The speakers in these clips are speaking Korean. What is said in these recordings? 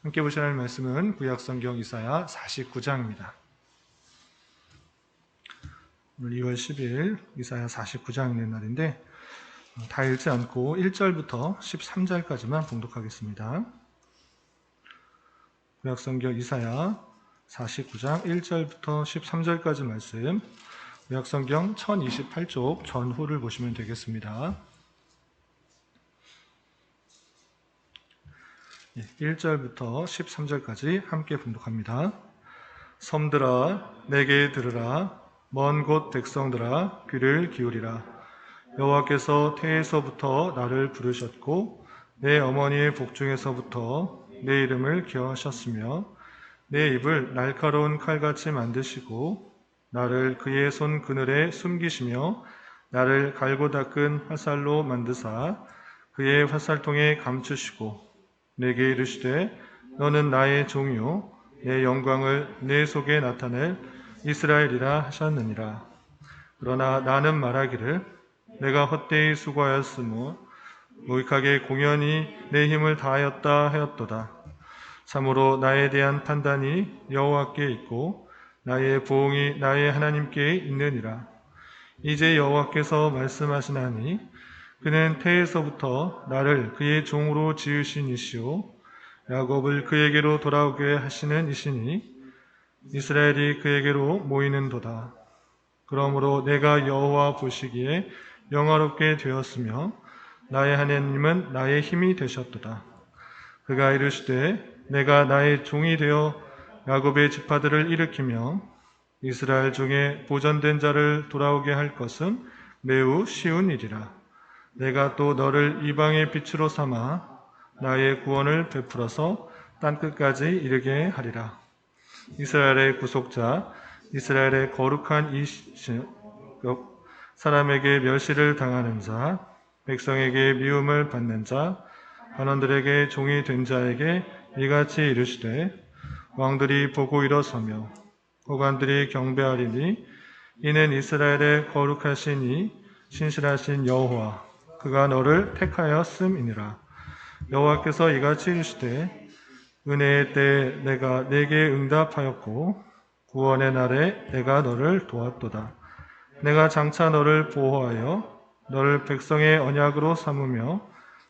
함께 보셔야 할 말씀은 구약성경 이사야 49장입니다. 오늘 2월 10일 이사야 49장 있는 날인데 다 읽지 않고 1절부터 13절까지만 봉독하겠습니다. 구약성경 이사야 49장 1절부터 13절까지 말씀, 구약성경 1028쪽 전후를 보시면 되겠습니다. 1절부터 13절까지 함께 봉독합니다. 섬들아 내게 들으라. 먼 곳 백성들아 귀를 기울이라. 여호와께서 태에서부터 나를 부르셨고 내 어머니의 복중에서부터 내 이름을 기억하셨으며 내 입을 날카로운 칼같이 만드시고 나를 그의 손 그늘에 숨기시며 나를 갈고 닦은 화살로 만드사 그의 화살통에 감추시고 내게 이르시되 너는 나의 종이요 내 영광을 내 속에 나타낼 이스라엘이라 하셨느니라. 그러나 나는 말하기를 내가 헛되이 수고하였으므 무익하게 공연히 내 힘을 다하였다 하였도다. 참으로 나에 대한 판단이 여호와께 있고 나의 보응이 나의 하나님께 있느니라. 이제 여호와께서 말씀하시나니 그는 태에서부터 나를 그의 종으로 지으신 이시오 야곱을 그에게로 돌아오게 하시는 이시니 이스라엘이 그에게로 모이는도다. 그러므로 내가 여호와 보시기에 영화롭게 되었으며 나의 하나님은 나의 힘이 되셨도다. 그가 이르시되 내가 나의 종이 되어 야곱의 지파들을 일으키며 이스라엘 중에 보전된 자를 돌아오게 할 것은 매우 쉬운 일이라. 내가 또 너를 이방의 빛으로 삼아 나의 구원을 베풀어서 땅끝까지 이르게 하리라. 이스라엘의 구속자, 이스라엘의 거룩한 사람에게 멸시를 당하는 자, 백성에게 미움을 받는 자, 관원들에게 종이 된 자에게 이같이 이르시되 왕들이 보고 일어서며 고관들이 경배하리니 이는 이스라엘의 거룩하시니 신실하신 여호와 그가 너를 택하였음이니라. 여호와께서 이같이 이르시되 은혜의 때에 내가 내게 응답하였고 구원의 날에 내가 너를 도왔도다. 내가 장차 너를 보호하여 너를 백성의 언약으로 삼으며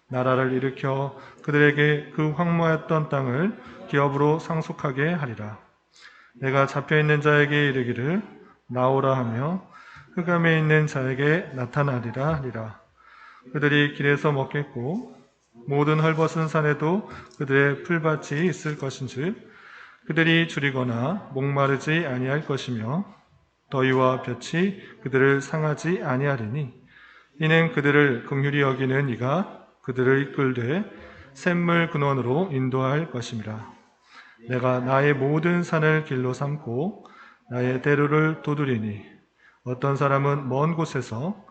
나라를 일으켜 그들에게 그 황무하였던 땅을 기업으로 상속하게 하리라. 내가 잡혀있는 자에게 이르기를 나오라 하며 흑암에 있는 자에게 나타나리라 하리라. 그들이 길에서 먹겠고 모든 헐벗은 산에도 그들의 풀밭이 있을 것인즉 그들이 줄이거나 목마르지 아니할 것이며 더위와 볕이 그들을 상하지 아니하리니 이는 그들을 긍휼히 여기는 이가 그들을 이끌되 샘물 근원으로 인도할 것임이라. 내가 나의 모든 산을 길로 삼고 나의 대로를 두드리니 어떤 사람은 먼 곳에서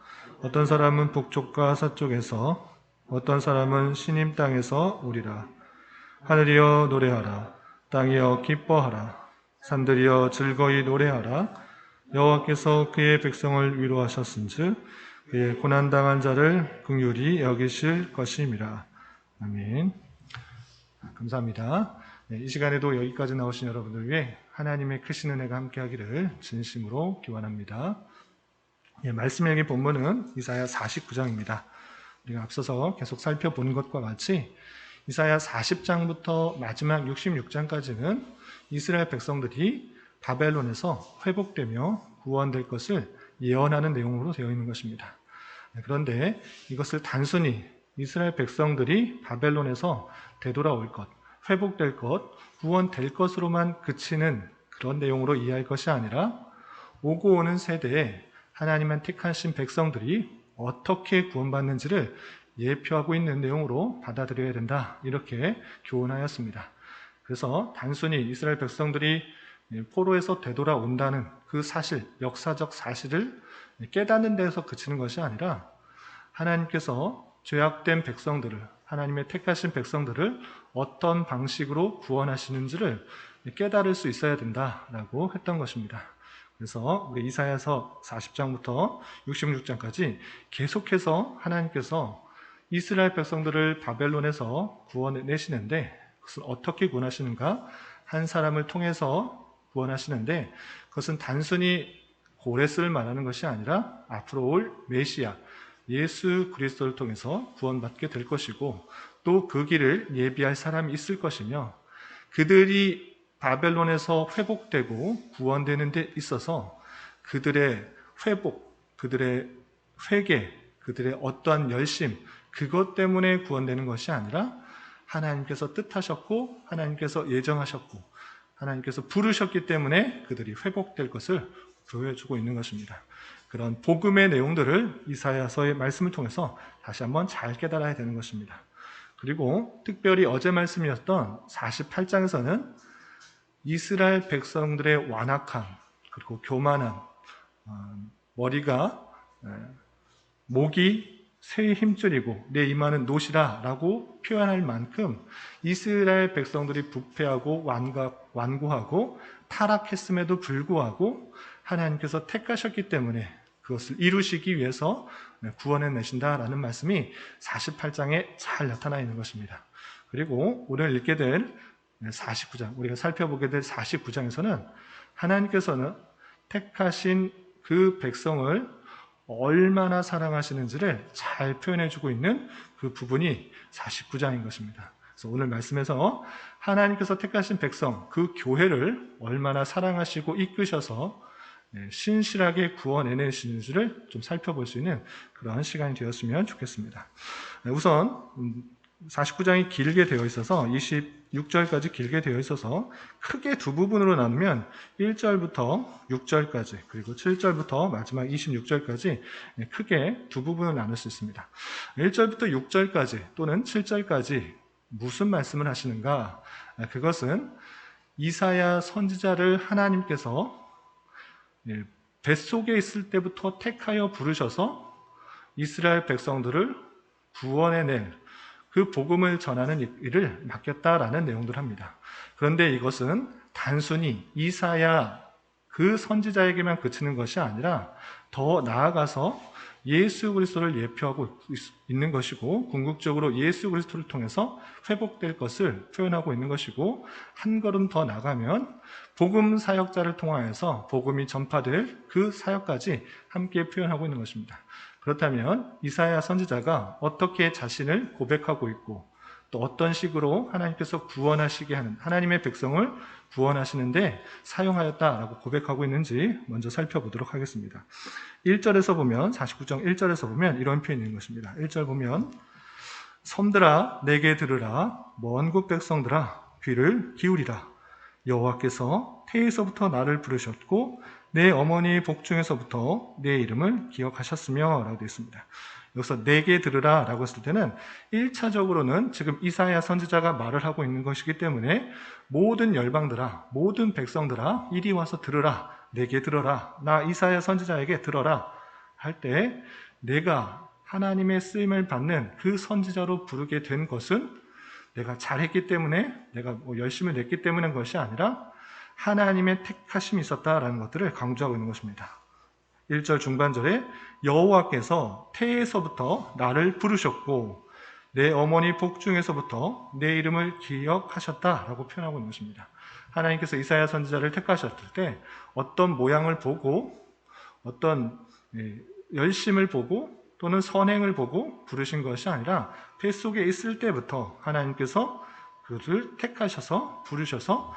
어떤 사람은 북쪽과 서쪽에서 어떤 사람은 시님 땅에서 오리라. 하늘이여 노래하라. 땅이여 기뻐하라. 산들이여 즐거이 노래하라. 여호와께서 그의 백성을 위로하셨은즉 그의 고난당한 자를 긍휼히 여기실 것임이라. 아멘. 감사합니다. 이 시간에도 여기까지 나오신 여러분들 위해 하나님의 크신 은혜가 함께하기를 진심으로 기원합니다. 말씀 읽기 본문은 이사야 49장입니다. 우리가 앞서서 계속 살펴본 것과 같이 이사야 40장부터 마지막 66장까지는 이스라엘 백성들이 바벨론에서 회복되며 구원될 것을 예언하는 내용으로 되어 있는 것입니다. 그런데 이것을 단순히 이스라엘 백성들이 바벨론에서 되돌아올 것, 회복될 것, 구원될 것으로만 그치는 그런 내용으로 이해할 것이 아니라 오고 오는 세대에 하나님만 택하신 백성들이 어떻게 구원받는지를 예표하고 있는 내용으로 받아들여야 된다. 이렇게 교훈하였습니다. 그래서 단순히 이스라엘 백성들이 포로에서 되돌아온다는 그 사실, 역사적 사실을 깨닫는 데에서 그치는 것이 아니라 하나님께서 죄악된 백성들을, 하나님의 택하신 백성들을 어떤 방식으로 구원하시는지를 깨달을 수 있어야 된다라고 했던 것입니다. 그래서 우리 이사야서 40장부터 66장까지 계속해서 하나님께서 이스라엘 백성들을 바벨론에서 구원해내시는데 그것을 어떻게 구원하시는가? 한 사람을 통해서 구원하시는데 그것은 단순히 고레스를 말하는 것이 아니라 앞으로 올 메시아 예수 그리스도를 통해서 구원받게 될 것이고 또 그 길을 예비할 사람이 있을 것이며 그들이 바벨론에서 회복되고 구원되는 데 있어서 그들의 회복, 그들의 회개, 그들의 어떠한 열심 그것 때문에 구원되는 것이 아니라 하나님께서 뜻하셨고 하나님께서 예정하셨고 하나님께서 부르셨기 때문에 그들이 회복될 것을 보여주고 있는 것입니다. 그런 복음의 내용들을 이사야서의 말씀을 통해서 다시 한번 잘 깨달아야 되는 것입니다. 그리고 특별히 어제 말씀이었던 48장에서는 이스라엘 백성들의 완악함 그리고 교만함, 머리가 목이 새의 힘줄이고 내 이마는 노시라 라고 표현할 만큼 이스라엘 백성들이 부패하고 완고하고 타락했음에도 불구하고 하나님께서 택하셨기 때문에 그것을 이루시기 위해서 구원해내신다라는 말씀이 48장에 잘 나타나 있는 것입니다. 그리고 오늘 읽게 될 49장, 우리가 살펴보게 될 49장에서는 하나님께서는 택하신 그 백성을 얼마나 사랑하시는지를 잘 표현해주고 있는 그 부분이 49장인 것입니다. 그래서 오늘 말씀에서 하나님께서 택하신 백성, 그 교회를 얼마나 사랑하시고 이끄셔서 신실하게 구원해내시는지를 좀 살펴볼 수 있는 그러한 시간이 되었으면 좋겠습니다. 우선 49장이 길게 되어 있어서 26절까지 길게 되어 있어서 크게 두 부분으로 나누면 1절부터 6절까지 그리고 7절부터 마지막 26절까지 크게 두 부분을 나눌 수 있습니다. 1절부터 6절까지 또는 7절까지 무슨 말씀을 하시는가? 그것은 이사야 선지자를 하나님께서 뱃속에 있을 때부터 택하여 부르셔서 이스라엘 백성들을 구원해낼 그 복음을 전하는 일을 맡겼다라는 내용들을 합니다. 그런데 이것은 단순히 이사야 그 선지자에게만 그치는 것이 아니라 더 나아가서 예수 그리스도를 예표하고 있는 것이고 궁극적으로 예수 그리스도를 통해서 회복될 것을 표현하고 있는 것이고 한 걸음 더 나가면 복음 사역자를 통하여서 복음이 전파될 그 사역까지 함께 표현하고 있는 것입니다. 그렇다면 이사야 선지자가 어떻게 자신을 고백하고 있고 또 어떤 식으로 하나님께서 구원하시게 하는 하나님의 백성을 구원하시는데 사용하였다라고 고백하고 있는지 먼저 살펴보도록 하겠습니다. 1절에서 보면 49장 1절에서 보면 이런 표현이 있는 것입니다. 1절 보면 섬들아 내게 들으라 먼 곳 백성들아 귀를 기울이라 여호와께서 태에서부터 나를 부르셨고 내 어머니 복중에서부터 내 이름을 기억하셨으며 라고 되어 있습니다. 여기서 내게 들으라 라고 했을 때는 1차적으로는 지금 이사야 선지자가 말을 하고 있는 것이기 때문에 모든 열방들아 모든 백성들아 이리 와서 들으라 내게 들어라 나 이사야 선지자에게 들어라 할 때 내가 하나님의 쓰임을 받는 그 선지자로 부르게 된 것은 내가 잘했기 때문에 내가 열심히 냈기 때문인 것이 아니라 하나님의 택하심이 있었다라는 것들을 강조하고 있는 것입니다. 1절 중반절에 여호와께서 태에서부터 나를 부르셨고 내 어머니 복중에서부터 내 이름을 기억하셨다라고 표현하고 있는 것입니다. 하나님께서 이사야 선지자를 택하셨을 때 어떤 모양을 보고 어떤 열심을 보고 또는 선행을 보고 부르신 것이 아니라 뱃속에 있을 때부터 하나님께서 그를 택하셔서 부르셔서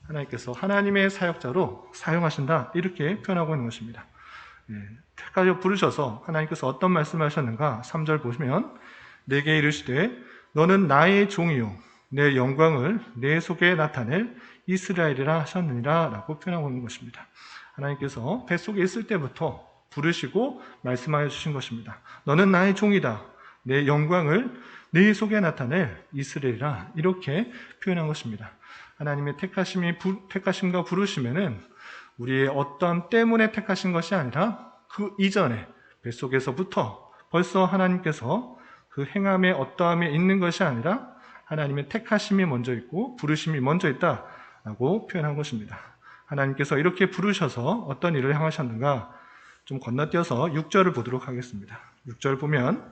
하나님께서 하나님의 사역자로 사용하신다 이렇게 표현하고 있는 것입니다. 택하여 부르셔서 하나님께서 어떤 말씀을 하셨는가 3절 보시면 내게 이르시되 너는 나의 종이요 내 영광을 내 속에 나타낼 이스라엘이라 하셨느니라 라고 표현하고 있는 것입니다. 하나님께서 뱃속에 있을 때부터 부르시고 말씀하여 주신 것입니다. 너는 나의 종이다. 내 영광을 내 속에 나타낼 이스라엘이라 이렇게 표현한 것입니다. 하나님의 택하심과 부르심에는 우리의 어떤 때문에 택하신 것이 아니라 그 이전에 뱃속에서부터 벌써 하나님께서 그 행함의 어떠함에 있는 것이 아니라 하나님의 택하심이 먼저 있고 부르심이 먼저 있다라고 표현한 것입니다. 하나님께서 이렇게 부르셔서 어떤 일을 행하셨는가 좀 건너뛰어서 6절을 보도록 하겠습니다. 6절 보면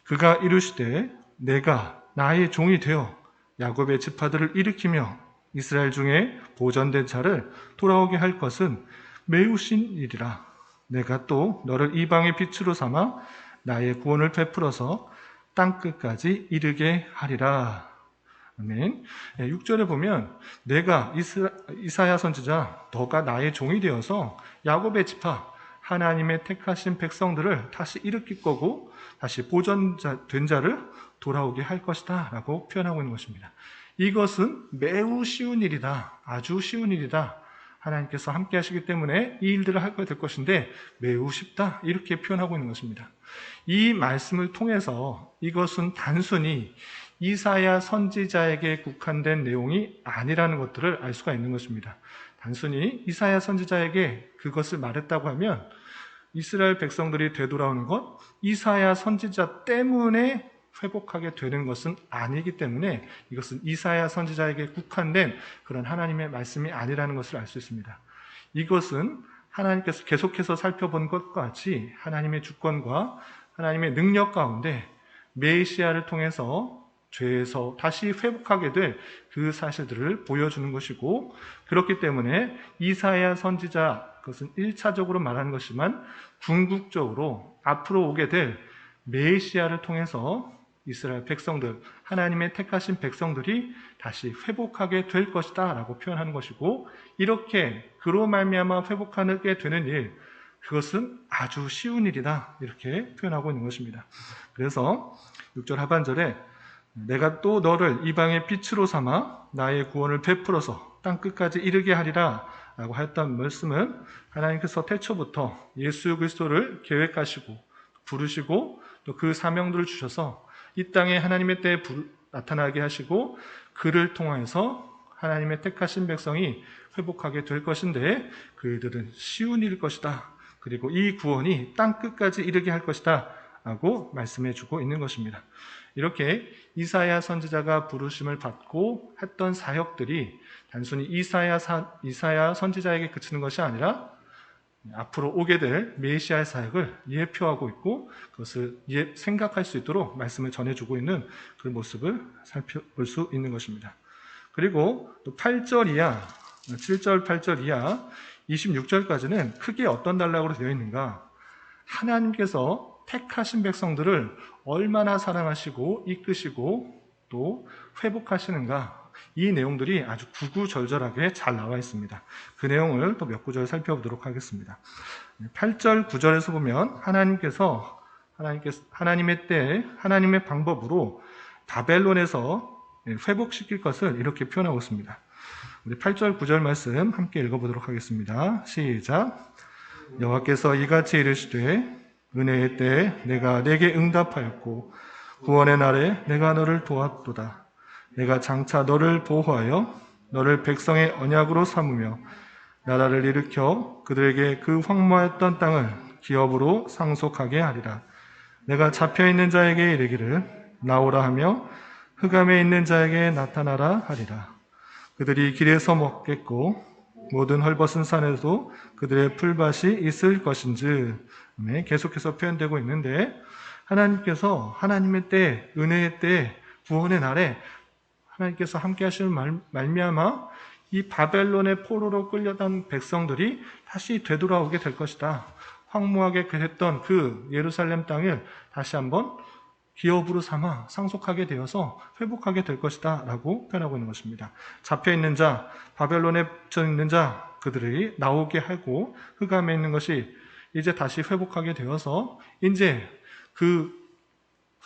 그가 이르시되 내가 나의 종이 되어 야곱의 지파들을 일으키며 이스라엘 중에 보존된 자를 돌아오게 할 것은 매우 신 일이라. 내가 또 너를 이방의 빛으로 삼아 나의 구원을 베풀어서 땅끝까지 이르게 하리라. 아멘. 6절에 보면 내가 이사야 선지자 너가 나의 종이 되어서 야곱의 지파 하나님의 택하신 백성들을 다시 일으킬 거고 다시 보존된 자를 돌아오게 할 것이다 라고 표현하고 있는 것입니다. 이것은 매우 쉬운 일이다. 아주 쉬운 일이다. 하나님께서 함께 하시기 때문에 이 일들을 하게 될 것인데 매우 쉽다. 이렇게 표현하고 있는 것입니다. 이 말씀을 통해서 이것은 단순히 이사야 선지자에게 국한된 내용이 아니라는 것들을 알 수가 있는 것입니다. 단순히 이사야 선지자에게 그것을 말했다고 하면 이스라엘 백성들이 되돌아오는 것, 이사야 선지자 때문에 회복하게 되는 것은 아니기 때문에 이것은 이사야 선지자에게 국한된 그런 하나님의 말씀이 아니라는 것을 알 수 있습니다. 이것은 하나님께서 계속해서 살펴본 것과 같이 하나님의 주권과 하나님의 능력 가운데 메시아를 통해서 죄에서 다시 회복하게 될 그 사실들을 보여주는 것이고, 그렇기 때문에 이사야 선지자, 그것은 1차적으로 말하는 것이지만 궁극적으로 앞으로 오게 될 메시아를 통해서 이스라엘 백성들, 하나님의 택하신 백성들이 다시 회복하게 될 것이다 라고 표현하는 것이고, 이렇게 그로 말미암아 회복하게 되는 일, 그것은 아주 쉬운 일이다 이렇게 표현하고 있는 것입니다. 그래서 6절 하반절에 내가 또 너를 이방의 빛으로 삼아 나의 구원을 베풀어서 땅끝까지 이르게 하리라 라고 하였던 말씀은 하나님께서 태초부터 예수 그리스도를 계획하시고 부르시고 또 그 사명들을 주셔서 이 땅에 하나님의 때에 나타나게 하시고 그를 통해서 하나님의 택하신 백성이 회복하게 될 것인데 그들은 쉬운 일일 것이다. 그리고 이 구원이 땅끝까지 이르게 할 것이다 라고 말씀해 주고 있는 것입니다. 이렇게 이사야 선지자가 부르심을 받고 했던 사역들이 단순히 이사야 선지자에게 그치는 것이 아니라 앞으로 오게 될 메시아의 사역을 예표하고 있고 그것을 생각할 수 있도록 말씀을 전해주고 있는 그 모습을 살펴볼 수 있는 것입니다. 그리고 또 8절 이하, 7절, 8절 이하, 26절까지는 크게 어떤 단락으로 되어 있는가? 하나님께서 택하신 백성들을 얼마나 사랑하시고 이끄시고 또 회복하시는가, 이 내용들이 아주 구구절절하게 잘 나와 있습니다. 그 내용을 또 몇 구절 살펴보도록 하겠습니다. 8절, 9절에서 보면 하나님의 때에 하나님의 방법으로 바벨론에서 회복시킬 것을 이렇게 표현하고 있습니다. 우리 8절, 9절 말씀 함께 읽어보도록 하겠습니다. 시작. 여호와께서 이같이 이르시되 은혜의 때에 내가 내게 응답하였고 구원의 날에 내가 너를 도왔도다. 내가 장차 너를 보호하여 너를 백성의 언약으로 삼으며 나라를 일으켜 그들에게 그 황무하였던 땅을 기업으로 상속하게 하리라. 내가 잡혀있는 자에게 이르기를 나오라 하며 흑암에 있는 자에게 나타나라 하리라. 그들이 길에서 먹겠고 모든 헐벗은 산에도 그들의 풀밭이 있을 것인즉. 계속해서 표현되고 있는데 하나님께서 하나님의 때, 은혜의 때, 구원의 날에 하나님께서 함께 하시는 말미암아 이 바벨론의 포로로 끌려간 백성들이 다시 되돌아오게 될 것이다. 황무하게 됐던 그 예루살렘 땅을 다시 한번 기업으로 삼아 상속하게 되어서 회복하게 될 것이다 라고 표현하고 있는 것입니다. 잡혀있는 자, 바벨론에 붙여있는 자, 그들이 나오게 하고 흑암에 있는 것이 이제 다시 회복하게 되어서 이제 그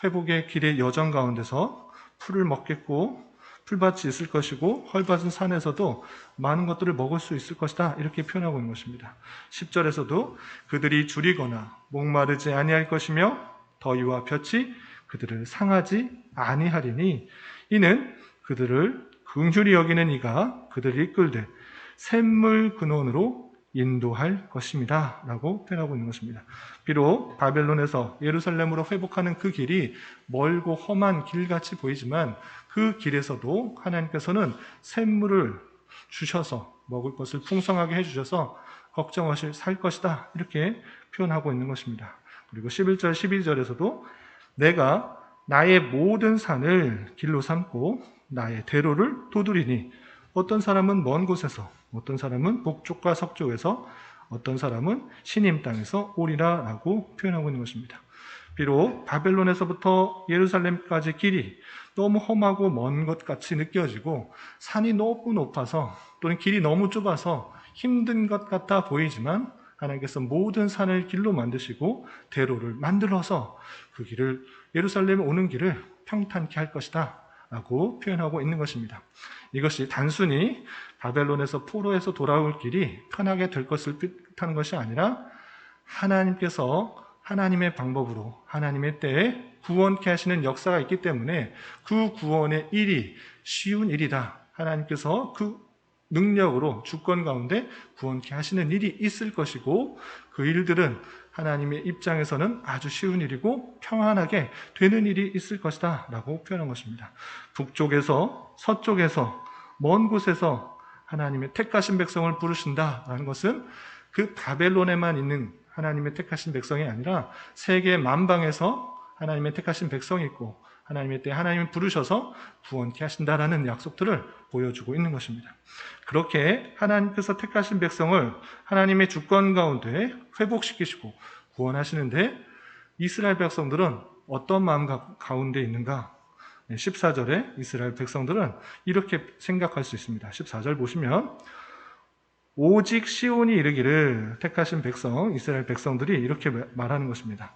회복의 길의 여정 가운데서 풀을 먹겠고 풀밭이 있을 것이고 헐벗은 산에서도 많은 것들을 먹을 수 있을 것이다 이렇게 표현하고 있는 것입니다. 10절에서도 그들이 줄이거나 목마르지 아니할 것이며 더위와 볕이 그들을 상하지 아니하리니 이는 그들을 긍휼히 여기는 이가 그들을 이끌되 샘물 근원으로 인도할 것입니다 라고 표현하고 있는 것입니다. 비록 바벨론에서 예루살렘으로 회복하는 그 길이 멀고 험한 길같이 보이지만 그 길에서도 하나님께서는 샘물을 주셔서 먹을 것을 풍성하게 해주셔서 걱정 없이 살 것이다 이렇게 표현하고 있는 것입니다. 그리고 11절 12절에서도 내가 나의 모든 산을 길로 삼고 나의 대로를 두드리니 어떤 사람은 먼 곳에서, 어떤 사람은 북쪽과 서쪽에서, 어떤 사람은 시님 땅에서 오리라 라고 표현하고 있는 것입니다. 비록 바벨론에서부터 예루살렘까지 길이 너무 험하고 먼 것 같이 느껴지고 산이 너무 높아서 또는 길이 너무 좁아서 힘든 것 같아 보이지만 하나님께서 모든 산을 길로 만드시고 대로를 만들어서 그 길을, 예루살렘에 오는 길을 평탄케 할 것이다 라고 표현하고 있는 것입니다. 이것이 단순히 바벨론에서 포로에서 돌아올 길이 편하게 될 것을 뜻하는 것이 아니라 하나님께서 하나님의 방법으로 하나님의 때에 구원케 하시는 역사가 있기 때문에 그 구원의 일이 쉬운 일이다. 하나님께서 그 능력으로 주권 가운데 구원케 하시는 일이 있을 것이고 그 일들은 하나님의 입장에서는 아주 쉬운 일이고 평안하게 되는 일이 있을 것이다 라고 표현한 것입니다. 북쪽에서 서쪽에서 먼 곳에서 하나님의 택하신 백성을 부르신다라는 것은 그 바벨론에만 있는 하나님의 택하신 백성이 아니라 세계 만방에서 하나님의 택하신 백성이 있고 하나님의 때 하나님이 부르셔서 구원케 하신다라는 약속들을 보여주고 있는 것입니다. 그렇게 하나님께서 택하신 백성을 하나님의 주권 가운데 회복시키시고 구원하시는데 이스라엘 백성들은 어떤 마음 가운데 있는가? 14절에 이스라엘 백성들은 이렇게 생각할 수 있습니다. 14절 보시면 오직 시온이 이르기를, 택하신 백성, 이스라엘 백성들이 이렇게 말하는 것입니다.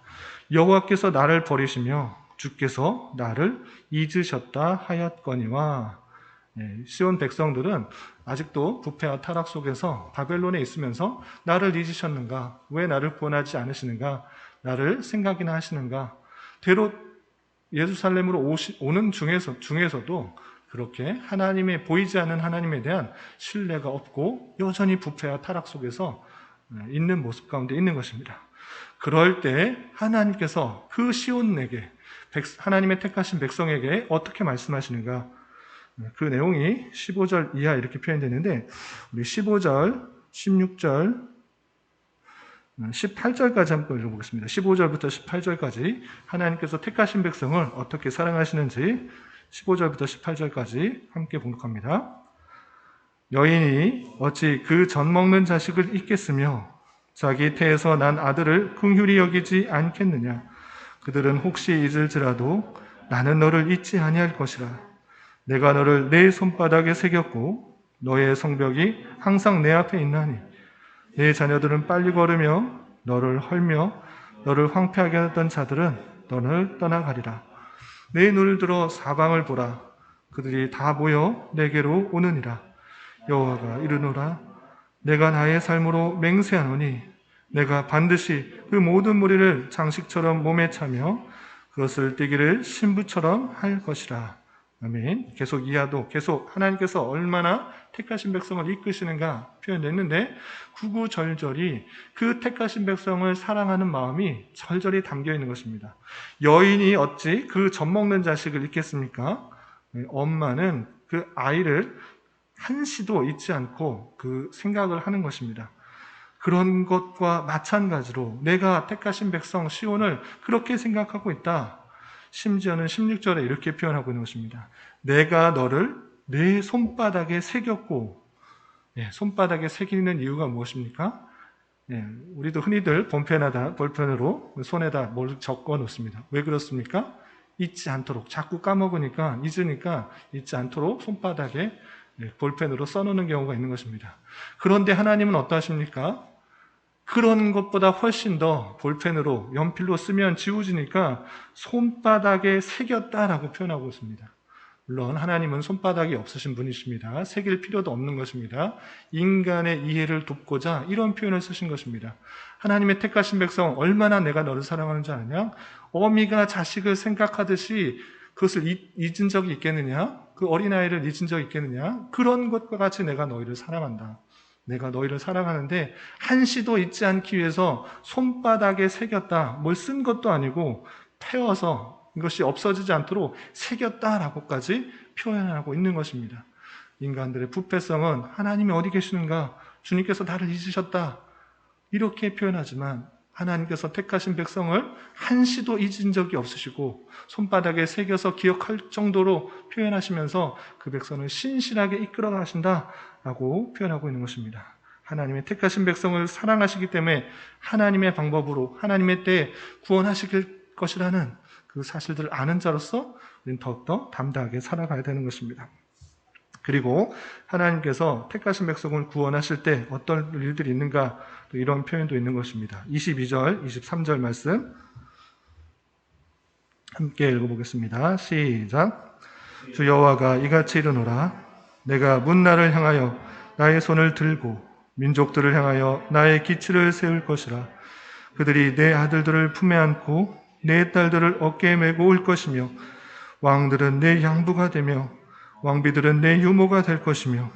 여호와께서 나를 버리시며 주께서 나를 잊으셨다 하였거니와. 시온 백성들은 아직도 부패와 타락 속에서 바벨론에 있으면서 나를 잊으셨는가? 왜 나를 구원하지 않으시는가? 나를 생각이나 하시는가? 때로 예루살렘으로 오는 중에서도 그렇게 하나님의 보이지 않는 하나님에 대한 신뢰가 없고 여전히 부패와 타락 속에서 있는 모습 가운데 있는 것입니다. 그럴 때 하나님께서 그 시온에게, 하나님의 택하신 백성에게 어떻게 말씀하시는가? 그 내용이 15절 이하 이렇게 표현되는데 우리 15절, 16절, 18절까지 한번 읽어보겠습니다. 15절부터 18절까지 하나님께서 택하신 백성을 어떻게 사랑하시는지 15절부터 18절까지 함께 봉독합니다. 여인이 어찌 그 젖 먹는 자식을 잊겠으며 자기 태에서 난 아들을 긍휼히 여기지 않겠느냐. 그들은 혹시 잊을지라도 나는 너를 잊지 아니할 것이라. 내가 너를 내 손바닥에 새겼고 너의 성벽이 항상 내 앞에 있나니 내 자녀들은 빨리 걸으며 너를 헐며 너를 황폐하게 하던 자들은 너를 떠나가리라. 내 눈을 들어 사방을 보라. 그들이 다 모여 내게로 오느니라. 여호와가 이르노라. 내가 나의 삶으로 맹세하노니 내가 반드시 그 모든 무리를 장식처럼 몸에 차며 그것을 띠기를 신부처럼 할 것이라. 아멘. 계속 이하도 계속 하나님께서 얼마나 택하신 백성을 이끄시는가 표현됐는데 구구절절이 그 택하신 백성을 사랑하는 마음이 절절히 담겨 있는 것입니다. 여인이 어찌 그 젖 먹는 자식을 잊겠습니까? 엄마는 그 아이를 한시도 잊지 않고 그 생각을 하는 것입니다. 그런 것과 마찬가지로 내가 택하신 백성 시온을 그렇게 생각하고 있다. 심지어는 16절에 이렇게 표현하고 있는 것입니다. 내가 너를 내 손바닥에 새겼고, 손바닥에 새기는 이유가 무엇입니까? 우리도 흔히들 볼펜으로 손에다 뭘 적어 놓습니다. 왜 그렇습니까? 잊지 않도록, 자꾸 까먹으니까, 잊으니까 잊지 않도록 손바닥에 볼펜으로 써놓는 경우가 있는 것입니다. 그런데 하나님은 어떠하십니까? 그런 것보다 훨씬 더 볼펜으로, 연필로 쓰면 지워지니까 손바닥에 새겼다라고 표현하고 있습니다. 물론 하나님은 손바닥이 없으신 분이십니다. 새길 필요도 없는 것입니다. 인간의 이해를 돕고자 이런 표현을 쓰신 것입니다. 하나님의 택하신 백성 얼마나 내가 너를 사랑하는 줄 아냐? 어미가 자식을 생각하듯이 그것을 잊은 적이 있겠느냐? 그 어린아이를 잊은 적이 있겠느냐? 그런 것과 같이 내가 너희를 사랑한다. 내가 너희를 사랑하는데 한시도 잊지 않기 위해서 손바닥에 새겼다. 뭘 쓴 것도 아니고 태워서 이것이 없어지지 않도록 새겼다라고까지 표현하고 있는 것입니다. 인간들의 부패성은 하나님이 어디 계시는가? 주님께서 나를 잊으셨다. 이렇게 표현하지만 하나님께서 택하신 백성을 한시도 잊은 적이 없으시고 손바닥에 새겨서 기억할 정도로 표현하시면서 그 백성을 신실하게 이끌어 가신다라고 표현하고 있는 것입니다. 하나님의 택하신 백성을 사랑하시기 때문에 하나님의 방법으로 하나님의 때에 구원하실 것이라는 그 사실들을 아는 자로서 우리는 더욱더 담대하게 살아가야 되는 것입니다. 그리고 하나님께서 택하신 백성을 구원하실 때 어떤 일들이 있는가, 이런 표현도 있는 것입니다. 22절, 23절 말씀 함께 읽어보겠습니다. 시작. 주 여호와가 이같이 이르노라. 내가 문나를 향하여 나의 손을 들고 민족들을 향하여 나의 기치를 세울 것이라. 그들이 내 아들들을 품에 안고 내 딸들을 어깨에 메고 올 것이며 왕들은 내 양부가 되며 왕비들은 내 유모가 될 것이며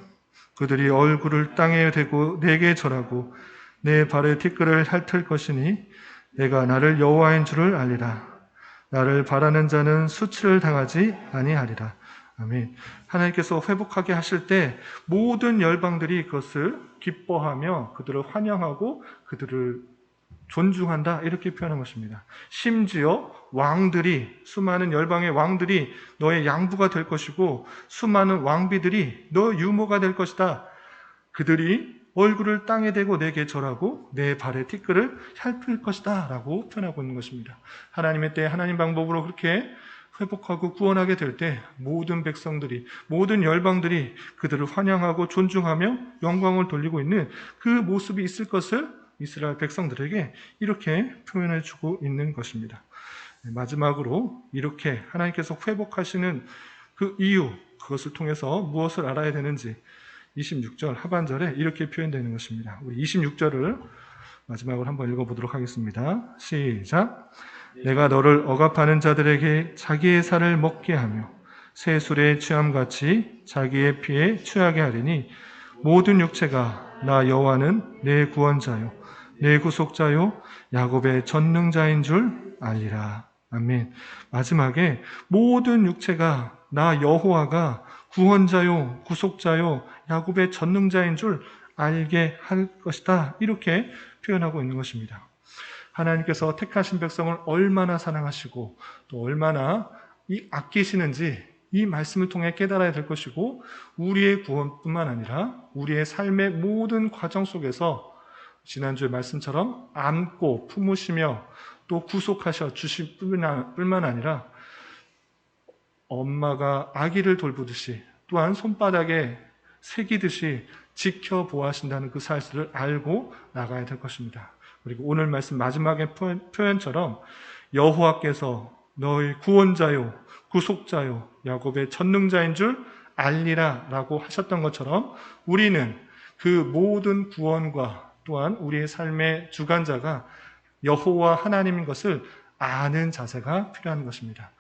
그들이 얼굴을 땅에 대고 내게 절하고 내 발의 티끌을 핥을 것이니 내가 나를 여호와인 줄을 알리라. 나를 바라는 자는 수치를 당하지 아니하리라. 아멘. 하나님께서 회복하게 하실 때 모든 열방들이 그것을 기뻐하며 그들을 환영하고 그들을 존중한다, 이렇게 표현한 것입니다. 심지어 왕들이, 수많은 열방의 왕들이 너의 양부가 될 것이고 수많은 왕비들이 너 유모가 될 것이다. 그들이 얼굴을 땅에 대고 내게 절하고 내 발의 티끌을 핥을 것이다 라고 표현하고 있는 것입니다. 하나님의 때 하나님 방법으로 그렇게 회복하고 구원하게 될 때 모든 백성들이, 모든 열방들이 그들을 환영하고 존중하며 영광을 돌리고 있는 그 모습이 있을 것을 이스라엘 백성들에게 이렇게 표현해 주고 있는 것입니다. 마지막으로 이렇게 하나님께서 회복하시는 그 이유, 그것을 통해서 무엇을 알아야 되는지 26절 하반절에 이렇게 표현되는 것입니다. 우리 26절을 마지막으로 한번 읽어보도록 하겠습니다. 시작. 내가 너를 억압하는 자들에게 자기의 살을 먹게 하며 새 술에 취함같이 자기의 피에 취하게 하리니 모든 육체가 나 여호와는 내 구원자요 내 구속자요 야곱의 전능자인 줄 알리라. 아멘. 마지막에 모든 육체가 나 여호와가 구원자요 구속자요 야곱의 전능자인 줄 알게 할 것이다, 이렇게 표현하고 있는 것입니다. 하나님께서 택하신 백성을 얼마나 사랑하시고 또 얼마나 아끼시는지 이 말씀을 통해 깨달아야 될 것이고, 우리의 구원뿐만 아니라 우리의 삶의 모든 과정 속에서 지난주의 말씀처럼 안고 품으시며 또 구속하셔 주실 뿐만 아니라 엄마가 아기를 돌보듯이 또한 손바닥에 새기듯이 지켜보아신다는 그 사실을 알고 나가야 될 것입니다. 그리고 오늘 말씀 마지막의 표현처럼 여호와께서 너희 구원자요 구속자요 야곱의 전능자인 줄 알리라 라고 하셨던 것처럼 우리는 그 모든 구원과 또한 우리의 삶의 주관자가 여호와 하나님인 것을 아는 자세가 필요한 것입니다.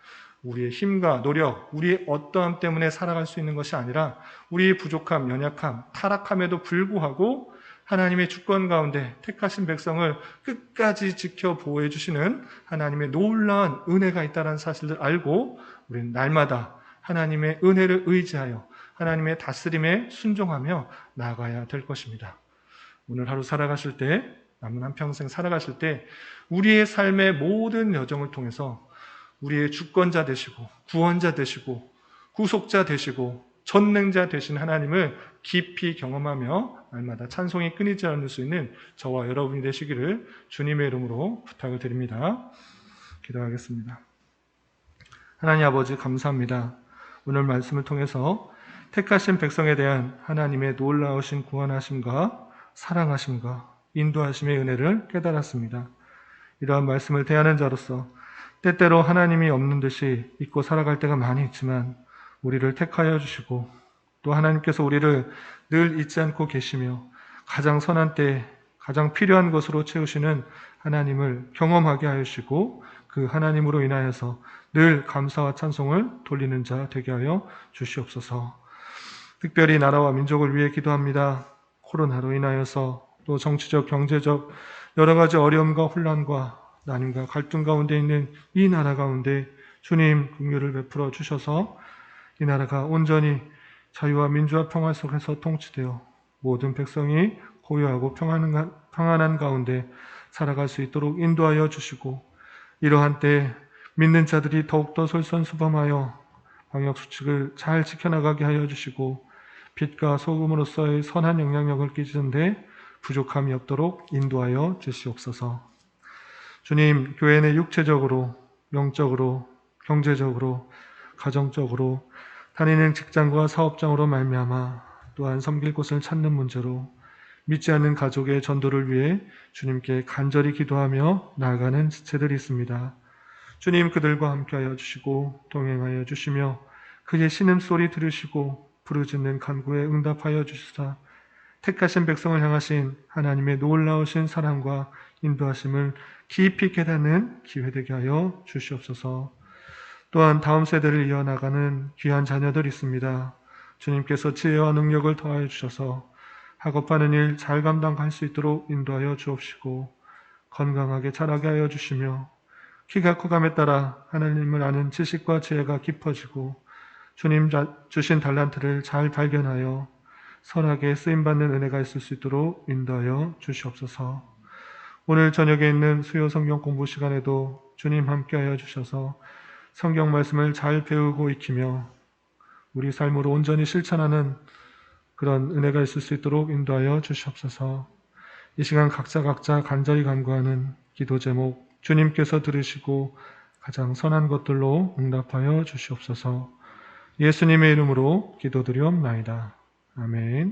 우리의 힘과 노력, 우리의 어떠함 때문에 살아갈 수 있는 것이 아니라 우리의 부족함, 연약함, 타락함에도 불구하고 하나님의 주권 가운데 택하신 백성을 끝까지 지켜 보호해 주시는 하나님의 놀라운 은혜가 있다는 사실을 알고 우리는 날마다 하나님의 은혜를 의지하여 하나님의 다스림에 순종하며 나아가야 될 것입니다. 오늘 하루 살아가실 때, 남은 한평생 살아가실 때 우리의 삶의 모든 여정을 통해서 우리의 주권자 되시고 구원자 되시고 구속자 되시고 전능자 되신 하나님을 깊이 경험하며 날마다 찬송이 끊이지 않을 수 있는 저와 여러분이 되시기를 주님의 이름으로 부탁을 드립니다. 기도하겠습니다. 하나님 아버지 감사합니다. 오늘 말씀을 통해서 택하신 백성에 대한 하나님의 놀라우신 구원하심과 사랑하심과 인도하심의 은혜를 깨달았습니다. 이러한 말씀을 대하는 자로서 때때로 하나님이 없는 듯이 잊고 살아갈 때가 많이 있지만 우리를 택하여 주시고 또 하나님께서 우리를 늘 잊지 않고 계시며 가장 선한 때에 가장 필요한 것으로 채우시는 하나님을 경험하게 하시고 그 하나님으로 인하여서 늘 감사와 찬송을 돌리는 자 되게 하여 주시옵소서. 특별히 나라와 민족을 위해 기도합니다. 코로나로 인하여서 또 정치적, 경제적 여러 가지 어려움과 혼란과 난임과 갈등 가운데 있는 이 나라 가운데 주님 긍휼을 베풀어 주셔서 이 나라가 온전히 자유와 민주와 평화 속에서 통치되어 모든 백성이 고요하고 평안한 가운데 살아갈 수 있도록 인도하여 주시고, 이러한 때 믿는 자들이 더욱더 솔선수범하여 방역수칙을 잘 지켜나가게 하여 주시고, 빛과 소금으로서의 선한 영향력을 끼치는데 부족함이 없도록 인도하여 주시옵소서. 주님, 교회 내 육체적으로, 영적으로, 경제적으로, 가정적으로, 다니는 직장과 사업장으로 말미암아 또한 섬길 곳을 찾는 문제로 믿지 않는 가족의 전도를 위해 주님께 간절히 기도하며 나아가는 지체들이 있습니다. 주님, 그들과 함께하여 주시고 동행하여 주시며 그의 신음소리 들으시고 부르짖는 간구에 응답하여 주시사 택하신 백성을 향하신 하나님의 놀라우신 사랑과 인도하심을 깊이 깨닫는 기회되게 하여 주시옵소서. 또한 다음 세대를 이어나가는 귀한 자녀들이 있습니다. 주님께서 지혜와 능력을 더하여 주셔서 학업하는 일 잘 감당할 수 있도록 인도하여 주옵시고, 건강하게 자라게 하여 주시며 키가 커감에 따라 하나님을 아는 지식과 지혜가 깊어지고 주님 주신 달란트를 잘 발견하여 선하게 쓰임받는 은혜가 있을 수 있도록 인도하여 주시옵소서. 오늘 저녁에 있는 수요 성경 공부 시간에도 주님 함께하여 주셔서 성경 말씀을 잘 배우고 익히며 우리 삶으로 온전히 실천하는 그런 은혜가 있을 수 있도록 인도하여 주시옵소서. 이 시간 각자 간절히 간구하는 기도 제목 주님께서 들으시고 가장 선한 것들로 응답하여 주시옵소서. 예수님의 이름으로 기도드리옵나이다. 아멘.